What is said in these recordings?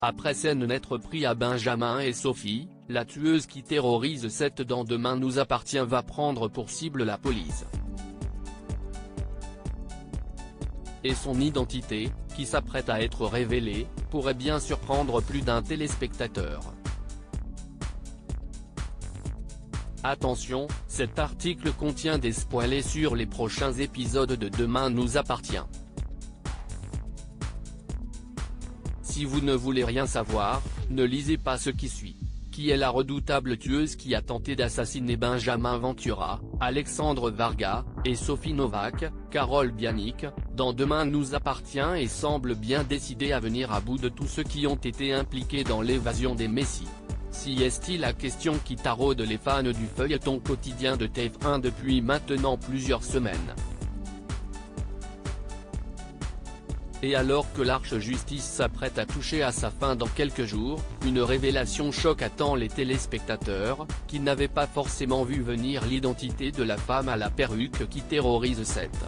Après scène n'être pris à Benjamin et Sophie, la tueuse qui terrorise Seth dans Demain nous appartient va prendre pour cible la police. Et son identité, qui s'apprête à être révélée, pourrait bien surprendre plus d'un téléspectateur. Attention, cet article contient des spoilers sur les prochains épisodes de Demain nous appartient. Si vous ne voulez rien savoir, ne lisez pas ce qui suit. Qui est la redoutable tueuse qui a tenté d'assassiner Benjamin Ventura, Alexandre Varga, et Sophie Novak, Carole Bianic, dans Demain nous appartient et semble bien décidée à venir à bout de tous ceux qui ont été impliqués dans l'évasion des Messi. Si est-il la question qui taraude les fans du feuilleton quotidien de TF1 depuis maintenant plusieurs semaines. Et alors que l'Arche Justice s'apprête à toucher à sa fin dans quelques jours, une révélation choc attend les téléspectateurs, qui n'avaient pas forcément vu venir l'identité de la femme à la perruque qui terrorise Seth.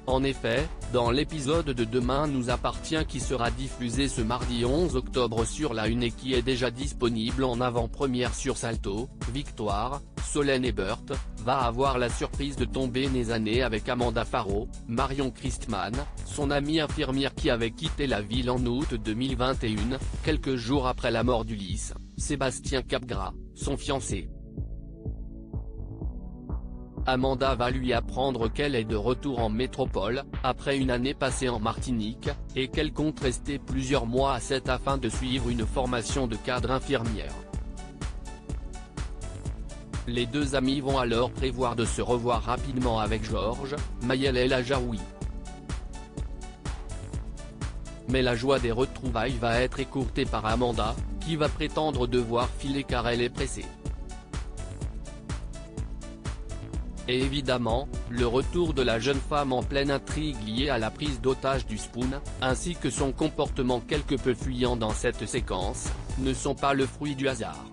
En effet, dans l'épisode de Demain nous appartient qui sera diffusé ce mardi 11 octobre sur La Une et qui est déjà disponible en avant-première sur Salto, Victoire, Solène Ebert, va avoir la surprise de tomber nez à nez avec Amanda Farrow, Marion Christman, son amie infirmière qui avait quitté la ville en août 2021, quelques jours après la mort d'Ulysse, Sébastien Capgras, son fiancé. Amanda va lui apprendre qu'elle est de retour en métropole, après une année passée en Martinique, et qu'elle compte rester plusieurs mois à Sète afin de suivre une formation de cadre infirmière. Les deux amis vont alors prévoir de se revoir rapidement avec Georges, Maëlle et la Jaoui. Mais la joie des retrouvailles va être écourtée par Amanda, qui va prétendre devoir filer car elle est pressée. Et évidemment, le retour de la jeune femme en pleine intrigue liée à la prise d'otage du Spoon, ainsi que son comportement quelque peu fuyant dans cette séquence, ne sont pas le fruit du hasard.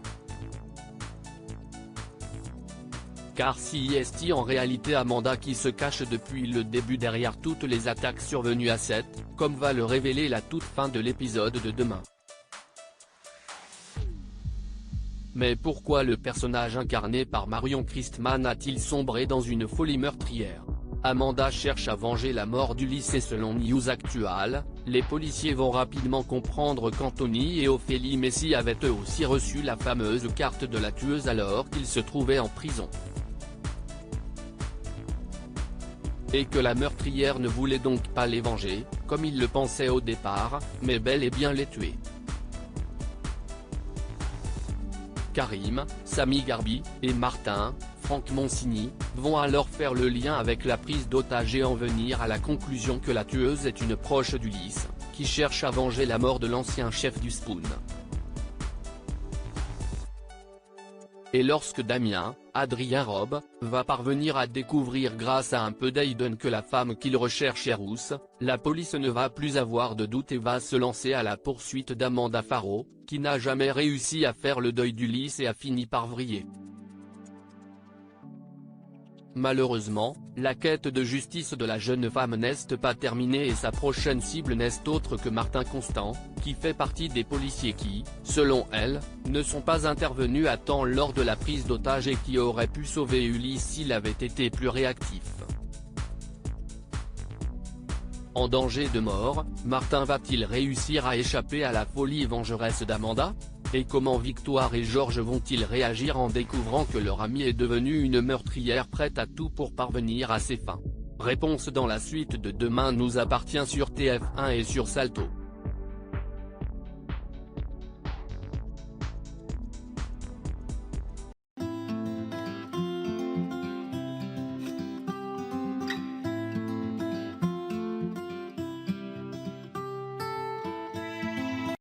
Car si est en réalité Amanda qui se cache depuis le début derrière toutes les attaques survenues à Sète, comme va le révéler la toute fin de l'épisode de Demain. Mais pourquoi le personnage incarné par Marion Christman a-t-il sombré dans une folie meurtrière? Amanda cherche à venger la mort d'Ulysse et selon News Actual, les policiers vont rapidement comprendre qu'Anthony et Ophélie Messi avaient eux aussi reçu la fameuse carte de la tueuse alors qu'ils se trouvaient en prison. Et que la meurtrière ne voulait donc pas les venger, comme il le pensait au départ, mais bel et bien les tuer. Karim, Samy Garbi, et Martin, Franck Monsigny, vont alors faire le lien avec la prise d'otage et en venir à la conclusion que la tueuse est une proche d'Ulysse, qui cherche à venger la mort de l'ancien chef du Spoon. Et lorsque Damien, Adrien Robe, va parvenir à découvrir grâce à un peu d'Aiden que la femme qu'il recherche est rousse, la police ne va plus avoir de doute et va se lancer à la poursuite d'Amanda Farrow, qui n'a jamais réussi à faire le deuil d'Ulysse et a fini par vriller. Malheureusement, la quête de justice de la jeune femme n'est pas terminée et sa prochaine cible n'est autre que Martin Constant, qui fait partie des policiers qui, selon elle, ne sont pas intervenus à temps lors de la prise d'otage et qui auraient pu sauver Ulysse s'il avait été plus réactif. En danger de mort, Martin va-t-il réussir à échapper à la folie vengeresse d'Amanda? Et comment Victoire et Georges vont-ils réagir en découvrant que leur amie est devenue une meurtrière prête à tout pour parvenir à ses fins? Réponse dans la suite de Demain nous appartient sur TF1 et sur Salto.